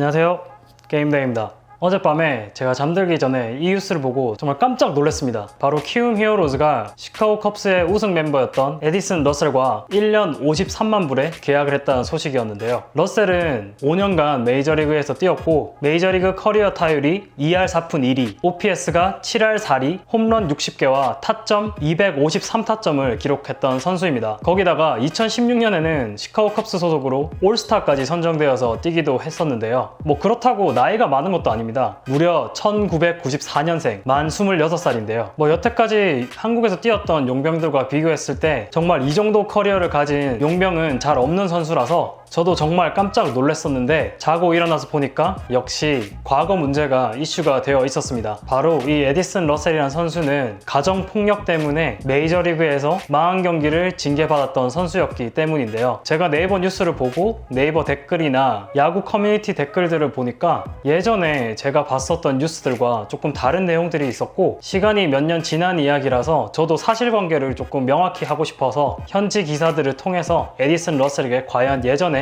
안녕하세요, 게임대입니다. 어젯밤에 제가 잠들기 전에 이 뉴스를 보고 정말 깜짝 놀랐습니다. 바로 키움 히어로즈가 시카고 컵스의 우승 멤버였던 에디슨 러셀과 1년 53만 불에 계약을 했다는 소식이었는데요. 러셀은 5년간 메이저리그에서 뛰었고 메이저리그 커리어 타율이 2할 4푼 1리, OPS가 7할 4리, 홈런 60개와 타점 253타점을 기록했던 선수입니다. 거기다가 2016년에는 시카고 컵스 소속으로 올스타까지 선정되어서 뛰기도 했었는데요. 뭐 그렇다고 나이가 많은 것도 아닙니다. 무려 1994년생, 만 26살인데요. 뭐 여태까지 한국에서 뛰었던 용병들과 비교했을 때 정말 이 정도 커리어를 가진 용병은 잘 없는 선수라서 저도 정말 깜짝 놀랐었는데 자고 일어나서 보니까 역시 과거 문제가 이슈가 되어 있었습니다. 바로 이 에디슨 러셀이라는 선수는 가정폭력 때문에 메이저리그에서 40경기를 징계받았던 선수였기 때문인데요. 제가 네이버 뉴스를 보고 네이버 댓글이나 야구 커뮤니티 댓글들을 보니까 예전에 제가 봤었던 뉴스들과 조금 다른 내용들이 있었고 시간이 몇 년 지난 이야기라서 저도 사실관계를 조금 명확히 하고 싶어서 현지 기사들을 통해서 에디슨 러셀에게 과연 예전에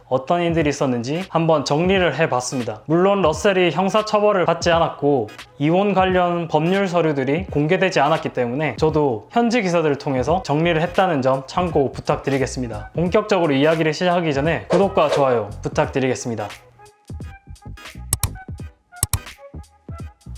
어떤 일들이 있었는지 한번 정리를 해봤습니다. 물론 러셀이 형사처벌을 받지 않았고 이혼 관련 법률 서류들이 공개되지 않았기 때문에 저도 현지 기사들을 통해서 정리를 했다는 점 참고 부탁드리겠습니다. 본격적으로 이야기를 시작하기 전에 구독과 좋아요 부탁드리겠습니다.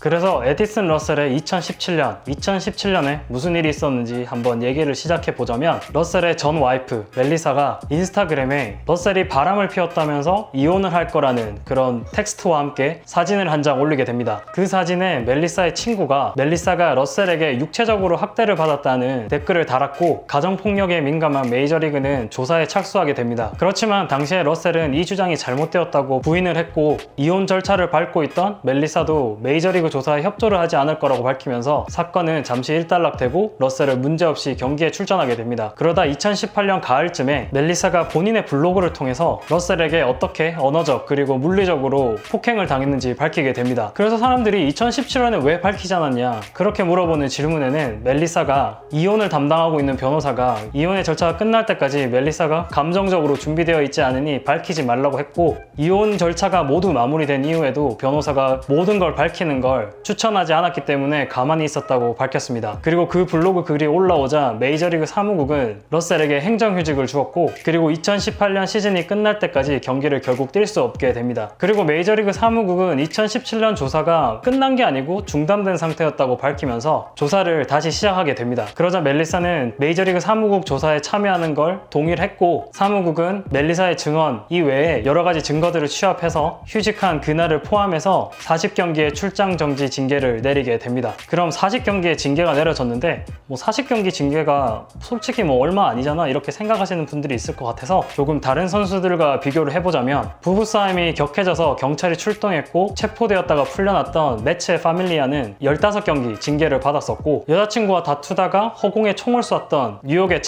그래서 에디슨 러셀의 2017년에 무슨 일이 있었는지 한번 얘기를 시작해 보자면 러셀의 전 와이프 멜리사가 인스타그램에 러셀이 바람을 피웠다면서 이혼을 할 거라는 그런 텍스트와 함께 사진을 한 장 올리게 됩니다. 그 사진에 멜리사의 친구가 멜리사가 러셀에게 육체적으로 학대를 받았다는 댓글을 달았고 가정폭력에 민감한 메이저리그는 조사에 착수하게 됩니다. 그렇지만 당시에 러셀은 이 주장이 잘못되었다고 부인을 했고 이혼 절차를 밟고 있던 멜리사도 메이저리그 조사에 협조를 하지 않을 거라고 밝히면서 사건은 잠시 일단락되고 러셀은 문제없이 경기에 출전하게 됩니다. 그러다 2018년 가을쯤에 멜리사가 본인의 블로그를 통해서 러셀에게 어떻게 언어적 그리고 물리적으로 폭행을 당했는지 밝히게 됩니다. 그래서 사람들이 2017년에 왜 밝히지 않았냐 그렇게 물어보는 질문에는 멜리사가 이혼을 담당하고 있는 변호사가 이혼의 절차가 끝날 때까지 멜리사가 감정적으로 준비되어 있지 않으니 밝히지 말라고 했고 이혼 절차가 모두 마무리된 이후에도 변호사가 모든 걸 밝히는 걸 추천하지 않았기 때문에 가만히 있었다고 밝혔습니다. 그리고 그 블로그 글이 올라오자 메이저리그 사무국은 러셀에게 행정휴직을 주었고 그리고 2018년 시즌이 끝날 때까지 경기를 결국 뛸 수 없게 됩니다. 그리고 메이저리그 사무국은 2017년 조사가 끝난 게 아니고 중단된 상태였다고 밝히면서 조사를 다시 시작하게 됩니다. 그러자 멜리사는 메이저리그 사무국 조사에 참여하는 걸 동의를 했고 사무국은 멜리사의 증언 이외에 여러 가지 증거들을 취합해서 휴직한 그날을 포함해서 40경기의 출장 정지 징계를 내리게 됩니다. 그럼 40경기의 징계가 내려졌는데 뭐 40경기 징계가 솔직히 뭐 얼마 아니잖아 이렇게 생각하시는 분들이 있을 것 같아서 조금 다른 선수들과 비교를 해보자면 부부싸움이 격해져서 경찰이 출동했고 체포되었다가 풀려났던 매체 파밀리아는 15경기 징계를 받았었고 여자친구와 다투다가 허공에 총을 쐈던 뉴욕의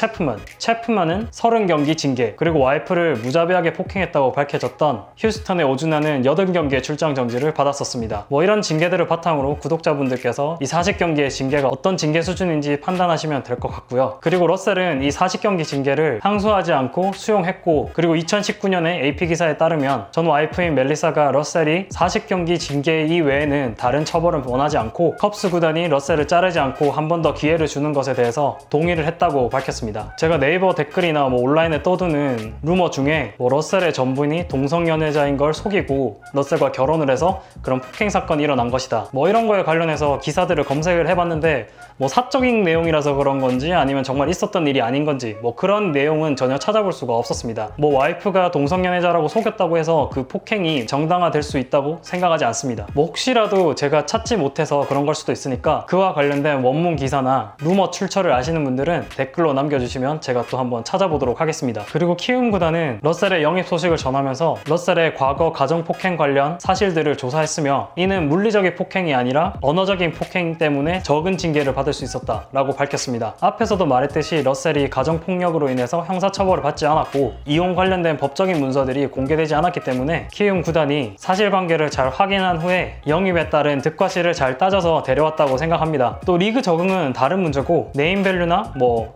체프만은 30경기 징계 그리고 와이프를 무자비하게 폭행했다고 밝혀졌던 휴스턴의 오주나는 80경기의 출장 정지를 받았었습니다. 뭐 이런 징계들을 바탕으로 구독자분들께서 이 40경기의 징계가 어떤 징계 수준인지 판단하시면 될 것 같고요. 그리고 러셀은 이 40경기 징계를 항소하지 않고 수용했고 그리고 2019년에 AP 기사에 따르면 전 와이프인 멜리사가 러셀이 40경기 징계 이외에는 다른 처벌은 원하지 않고 컵스 구단이 러셀을 자르지 않고 한 번 더 기회를 주는 것에 대해서 동의를 했다고 밝혔습니다. 제가 네이버 댓글이나 뭐 온라인에 떠도는 루머 중에 뭐 러셀의 전부인이 동성연애자인 걸 속이고 러셀과 결혼을 해서 그런 폭행 사건이 일어난 것이다 뭐 이런 거에 관련해서 기사들을 검색을 해봤는데 뭐 사적인 내용이라서 그런 건지 아니면 정말 있었던 일이 아닌 건지 뭐 그런 내용은 전혀 찾아볼 수가 없었습니다. 뭐 와이프가 동성연애자라고 속였다고 해서 그 폭행이 정당화될 수 있다고 생각하지 않습니다. 뭐 혹시라도 제가 찾지 못해서 그런 걸 수도 있으니까 그와 관련된 원문 기사나 루머 출처를 아시는 분들은 댓글로 남겨주시면 제가 또 한번 찾아보도록 하겠습니다. 그리고 키움 구단은 러셀의 영입 소식을 전하면서 러셀의 과거 가정폭행 관련 사실들을 조사했으며 이는 물리적인 폭행 폭행이 아니라 언어적인 폭행 때문에 적은 징계를 받을 수 있었다라고 밝혔습니다. 앞에서도 말했듯이 러셀이 가정폭력으로 인해서 형사처벌을 받지 않았고 이혼 관련된 법적인 문서들이 공개되지 않았기 때문에 키움 구단이 사실관계를 잘 확인한 후에 영입에 따른 득과실을 잘 따져서 데려왔다고 생각합니다. 또 리그 적응은 다른 문제고 네임밸류나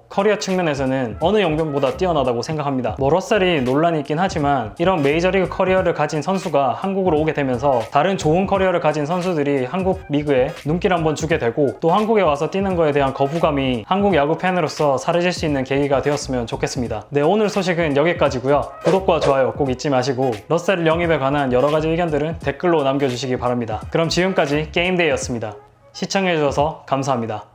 커리어 측면에서는 어느 용병보다 뛰어나다고 생각합니다. 러셀이 논란이 있긴 하지만 이런 메이저리그 커리어를 가진 선수가 한국으로 오게 되면서 다른 좋은 커리어를 가진 선수들이 한국 리그에 눈길 한번 주게 되고 또 한국에 와서 뛰는 거에 대한 거부감이 한국 야구 팬으로서 사라질 수 있는 계기가 되었으면 좋겠습니다. 네, 오늘 소식은 여기까지고요. 구독과 좋아요 꼭 잊지 마시고 러셀 영입에 관한 여러 가지 의견들은 댓글로 남겨주시기 바랍니다. 그럼 지금까지 게임데이였습니다. 시청해주셔서 감사합니다.